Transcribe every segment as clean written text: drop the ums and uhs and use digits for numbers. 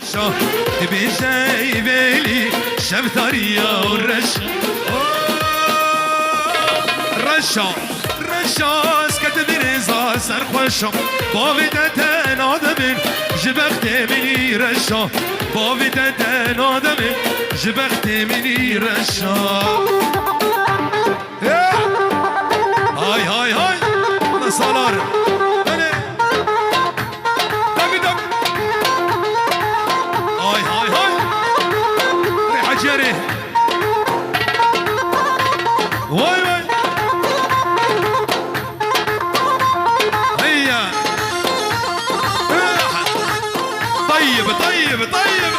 تبي شايبيلي شفتاريا والرشا رشا سكت برزا سرخوشا باوی دتن آدمین جبخت منی رشا باوی دتن آدمین جبخت منی رشا های های های نسالار واي واي هيا طيب طيب طيب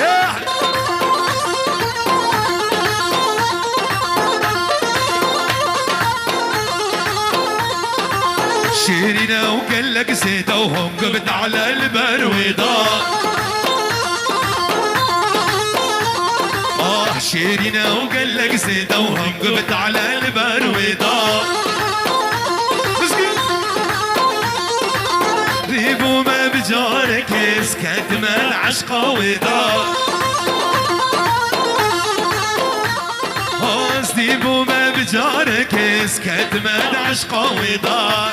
يا شيرينا وقال لك زيدة وهم قبت على البرويضة شيرينا وقال لك زيدة وهم قبت على البرويضة ذيبوا ما بجارك اسكت ما العشقة وضا ذيبوا ما بجارك اسكت ما العشقة وضا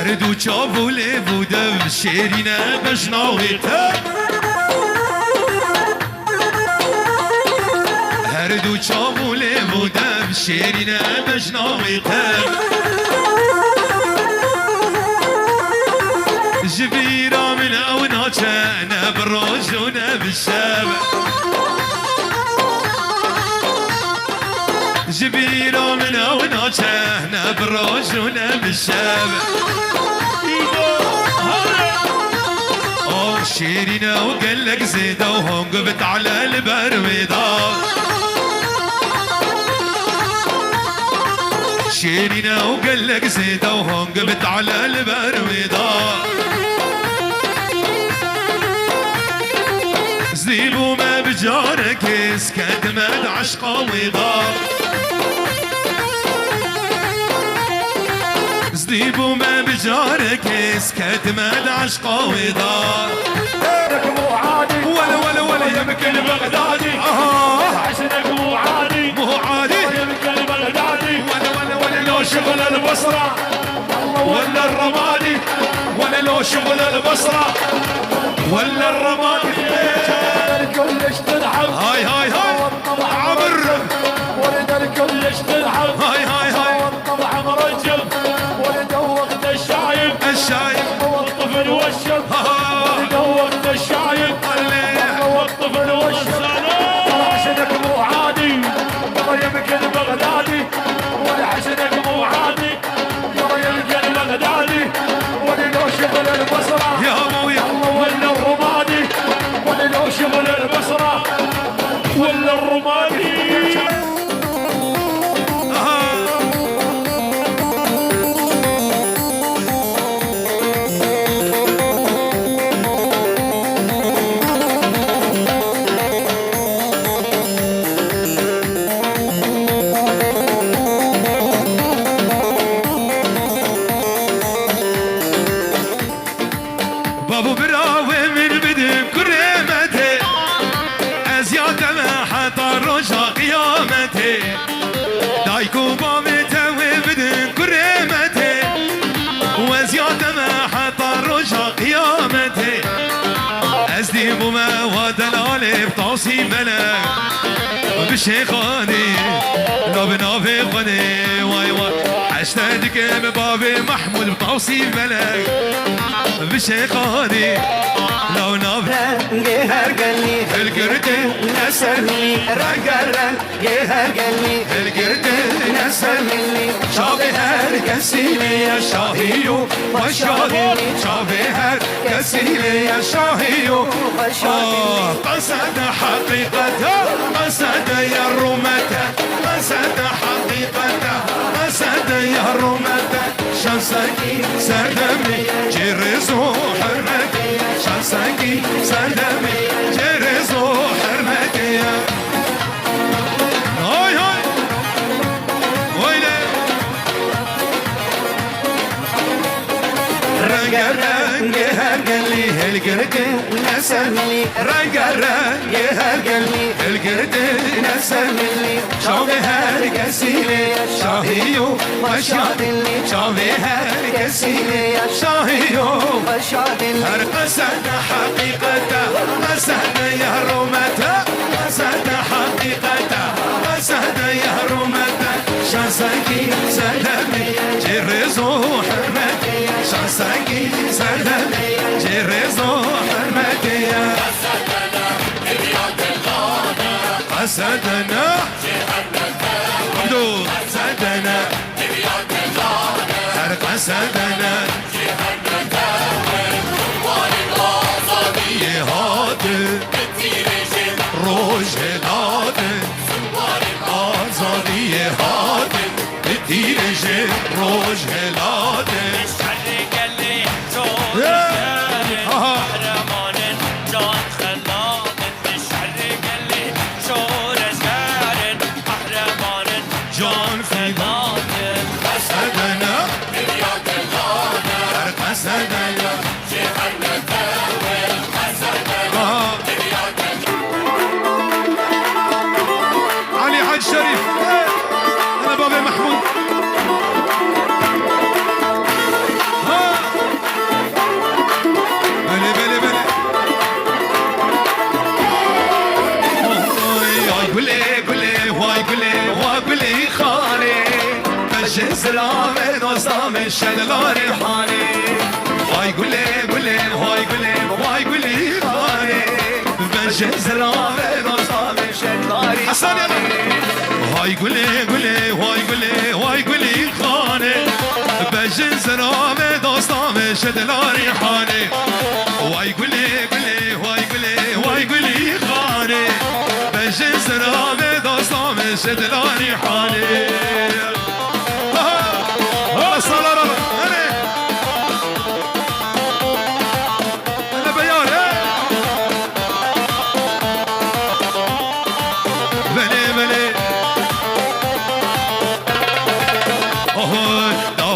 هردو چابو لیبودم شیرینه بشناویتم هردو چابو لیبودم شیرینه بشناویتم جبيرة من أونا كان بروجونا بالشاب جبيرة من أونا كان بروجونا بالشاب شيرينا وقال لك زيدة وهم قبت على البرويضة شيرينا وقال لك زيدة وهم قبت على البرويضة زيبوا ما بجارك اسكت مد عشقة وضا زيبوا ما بجارك اسكت مد عشقة وضا مو عادي ولا ولا ولا يمكن بغدادي عشانك مو عادي مو عادي يمكن بغدادي ولا ولا ولا لو شغل البصرة ولا الرمادي ولا لو شغل البصرة ولا الرمادي الكل تلعب هاي هاي هاي عمر ولد الكل تلعب هاي هاي هاي والطبع مرجل ولد وقت الشايب الشايب والطفل والشب ولد وقت الشايب والطفل والشب عشانك مو عادي ترى يمكن بغدادي ولا عشانك مو عادي ترى يمكن بغدادي ولا لو شغل البصرة يا ابويا ولا الرمادي ولا لو شغل البصرة ولا الرمادي بابو براوي من بدم كريمتي ازياد ما حتى رجا قيامتي دايكو بابي توي بدم كريمتي وازياد ما حتى رجا قيامتي ازديب ما ودلالي بطاسي ملك بشيخاني لو بنافي غني واي واي عشتك يا بابي محمود بتوصيف بلد بشيخاني لو ناب جهر قلي القرد نسرني رقرن جهر قلي القرد نسرني شابهر كسيلي يا شاهيو وشاهي شابهر كسيلي يا شاهيو قصد حقيقته قصد يرمته قصد حقيقته قصد يرمته شمسكي سردمي جرزو حرمتي شمسكي سردمي جرزو حرمتي هاي هاي ويلي رنگ هرگلی الگرد نسرني رنگ هرگلی الگرد نسرني شاوه هر کسیله شاهیو مشادلي شاوه هر كسيلي شاهیو مشادلي هر قصد حقیقته قصد یهرمته قصد حقیقته قصد یهرمته شانسکی سردمی جرزو حرمتی شانسکی سردمی جرزو حرمتی قصدنا عبدو قصدنا هر قصدنا يهاد روج هاد آزادی هاد تیرج روج هاد جان فدان قصدنا هر قصدنا علي حج شريف انا بابي محمود بلي بلي بلي واي قولي واي قولي واي قولي خالي بجهز العامل وصام الشلال حالي واي قولي واي قولي خالي بجهز العامل وصام الشلال حسن هاي قولي واي قولي خالي بجهز العامل وصام الشلال حالي واي قولي واي قولي خالي بجهز العامل وصام الشلال حالي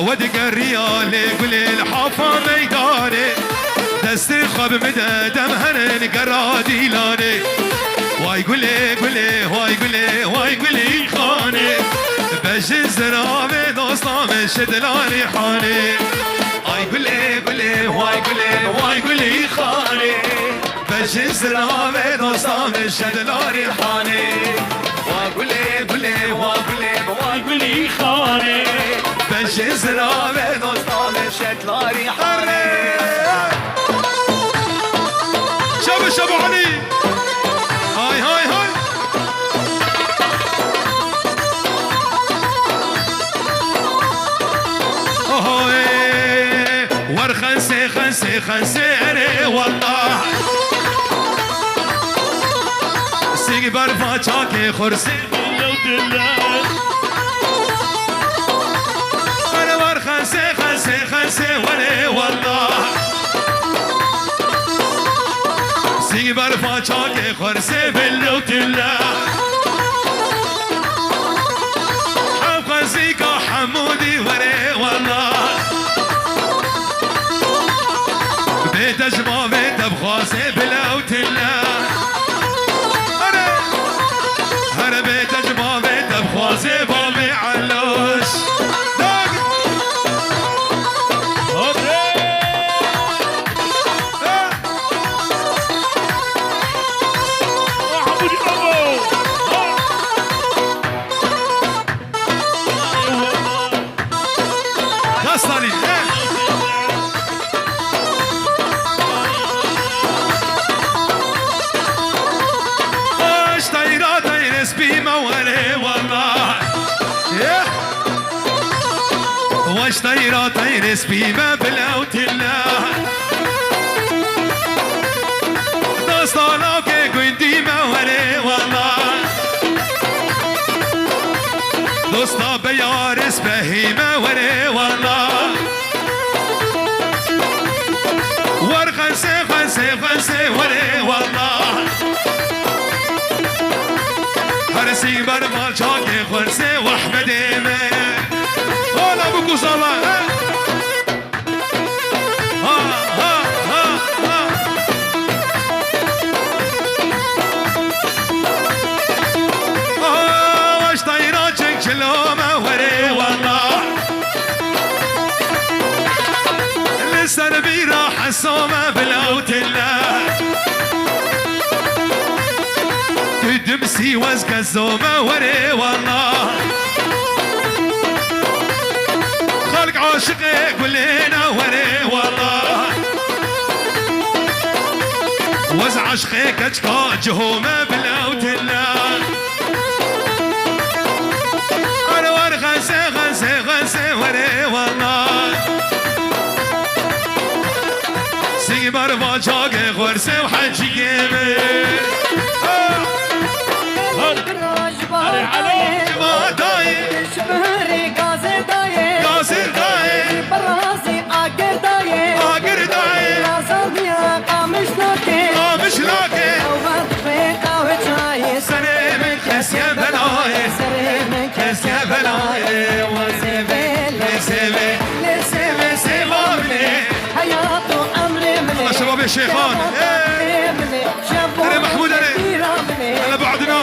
ودق الريال قولي الحافة ميداني دستي خب مدى دمهن قرادي لاني واي قولي واي قولي خاني بجز رامي دوستا من شدلاني حاني اي قولي واي قولي خاني بجز رامي دوستا من شدلاني حاني واي قولي خاني بجز رامي دوستا من شدلاني حاني شابو علي هاي خنسي أنا والله سيقي برفا شاكي خرسي أنا ور خنسي وأنا والله سيقي برفا شاكي خرسي باللوت الله أبقى زيكا حمودي وأنا والله بيت اجمع بيت بخاصي بلوت الله انا بيت اجمع بيت بخاصي بابي علوش واش طيرة طير سبيبة بلوت الله دوستانو كي كنتي موري والله دوستا بيارس بهيمة وري والله ورخنسي خنسي خنسي وري والله هرسي برمال شاكي خنسي واحمد ايمن هلا بكو صلاة ها ها ها ها واش طيران شلومة وري والله للسربي راح الصومة بلوت الله تدمسي وزك الزومة وري والله خلق عاشقي كلنا وري والله وز عشقي كجكا جهومة بلوت الله أروار غنسي غنسي غنسي وري والله سيبر باجاقي غرسي وحجي جيبي علي علي ما دايم شبهري قاصر دايم قاصر دايم براسي آقر دايم آقر دايم راسي قامش لوكي قامش لوكي وغطفي قهوة شاي سري من كاس يا بلاي سري من كاس يا بلاي لسيبي لسيبي سيبابني حياته أمري مني الله شباب يا شيخان أنا محمود أنا بعدنا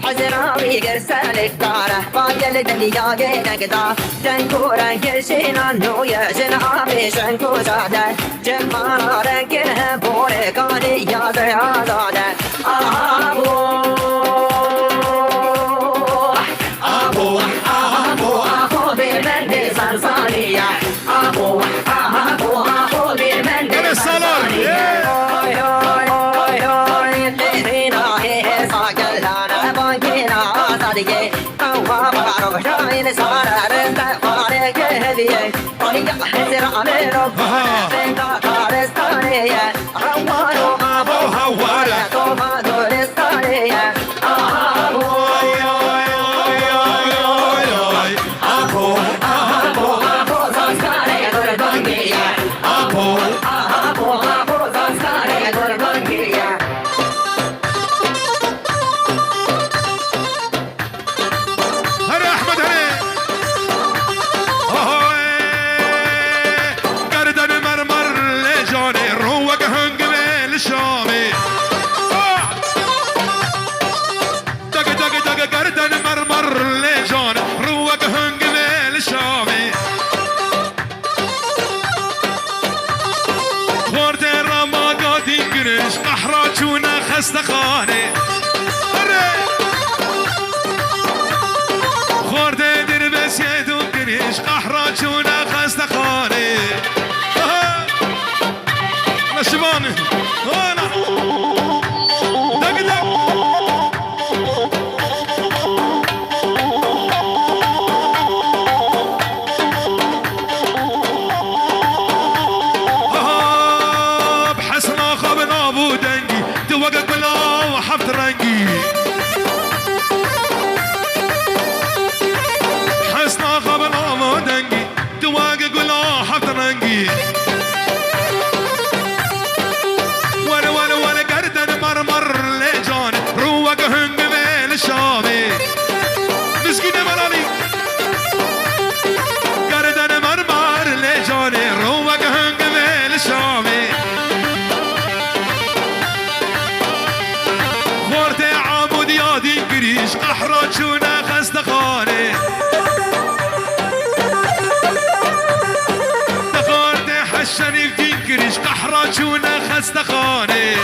حزراوي قرسالك طاره باقل دلياقي نقدا جنكورا كرشينا نويا جنعامي شنكو زاده جمارا رنكه بوري قاني يا زياداده أبو أبو أبو أبو بالمندي صرصانية أبو أبو أبو بالمندي صرصانية استخاني خورد دربس يدو قريش قحراجونا خستخاني انا شباني انا دق دق بحسنا خبنا ابو دنجي توقف بلا وحفت رنجي حسنا خبنا ابو دنجي توقف بلا حفت رنجي ولا قردن مرمر لجان روق هنگ بين الشامي مسكين ملالي قردن مرمر لجان روق هنگ بين كريش قحراتشونا خستخاني دخلت حشني بدين كريش قحراتشونا خستخاني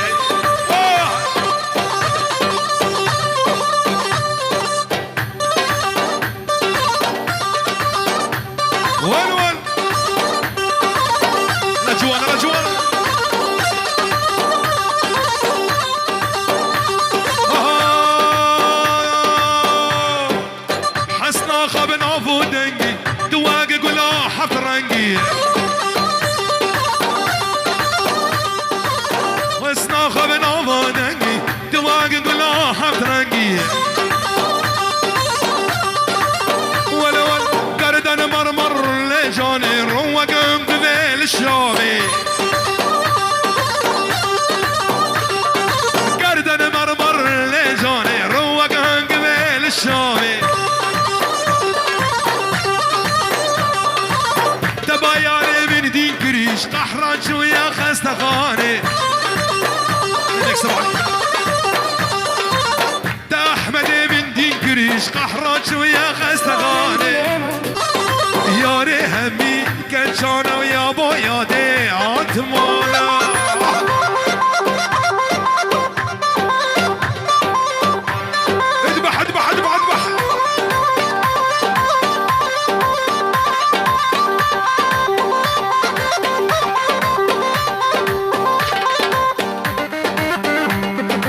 ون رجوانا رجوانا حسنا خبن عفو دنجي دواقي قلا حفرنجي حسنا خبن عفو دنجي دواقي قلا حفرنجي قردن مرمر لجاني روقن بذيل الشامي قردن مرمر لجاني روقن بذيل الشامي تباياني من دين كريش قحران شوية خستخاني احمد من دين كريش قحران شوية خستخاني ياري همي كنشانا ويا بويا دي عتمانا اذبح اذبح اذبح اذبح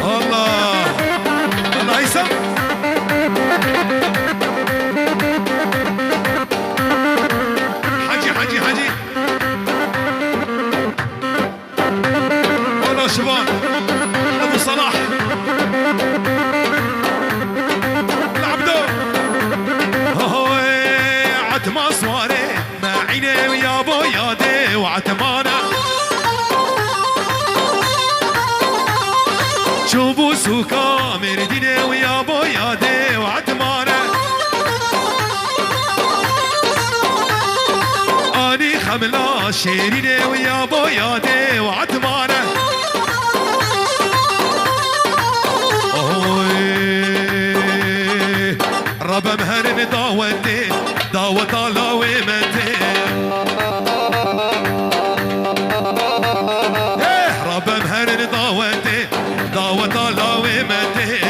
الله الله يسلمك شبان ابو صلاح العبدو هو عتما صواري ما عيني ويا بويا دي وعتمانا شوفوا سوكا مرديني ويا بويا دي وعتمانا اني خملا شيريني ويا بويا دي وعتمانا ربا مهرن داوتي داوت على ويمتي ربا مهرن داوتي داوت على ويمتي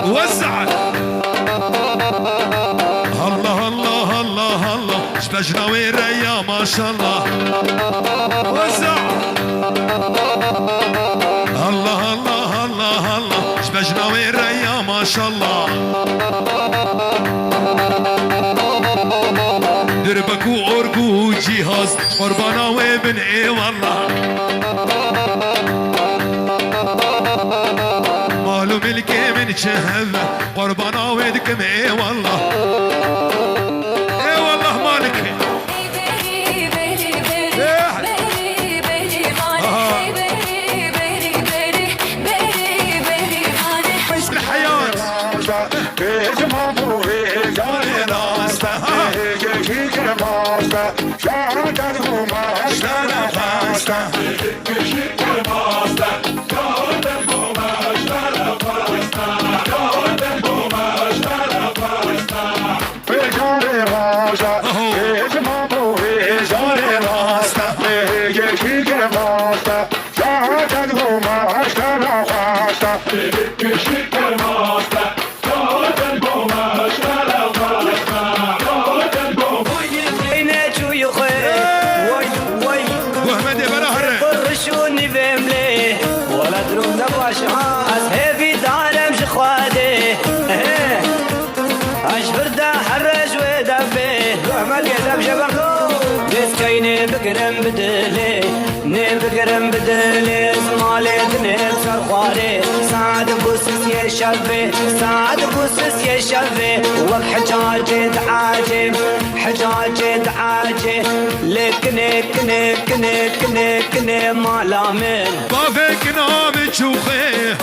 وزع الله الله الله الله شبجنا ويريا ما شاء الله وزع الله الله الله الله شبجنا ويريا ما شاء الله دربك وأرجو جهاز قربانا وابن ايه والله مالو ملكي من شهب قربانا ودكم ايه والله ايه والله مالك نبقرم بدلي نبقرم بدلي زمالت نبصر خواري سعد بوسس يا شبي سعد بوسس يا شبي وبحجاجي دعاجي حجاجي دعاجي لك نك نك نك نك نك ما لامن بافك نام تشوخي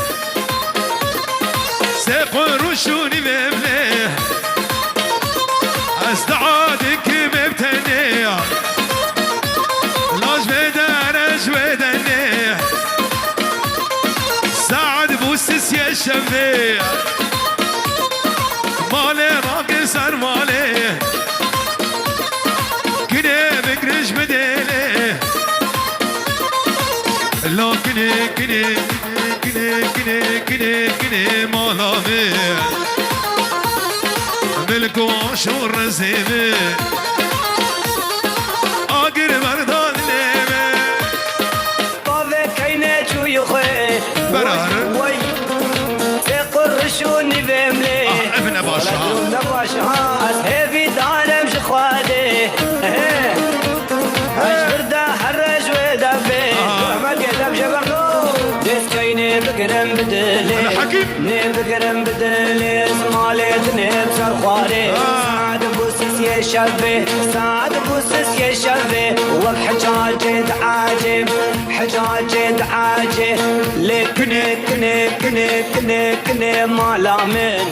سيقر وشوني مبلي استعادك مبتني سعد بوسس يا شفيع مالي راقي سر مالي كني بكرش بديلي لا كني كني كني كني كني كني مالامي ملكو عشور رزيمي آقر مردان نيمي طابع كينات ويخي برار وي تقر شوني بملي ابن باشا ابن باشا هيفي دعالم شخوادي اشبر دا حرج ودبي ما قدم شبرلو ديس كيني بكرم بدلي الحكيم بكرم بدلي اسمالي تنب سرخواري سعد بوسس يا شبي سعد بوسس يا شبي وبحجاجي دعاجي حجاجي دعاجي لك كني كني كني كني كني مالامن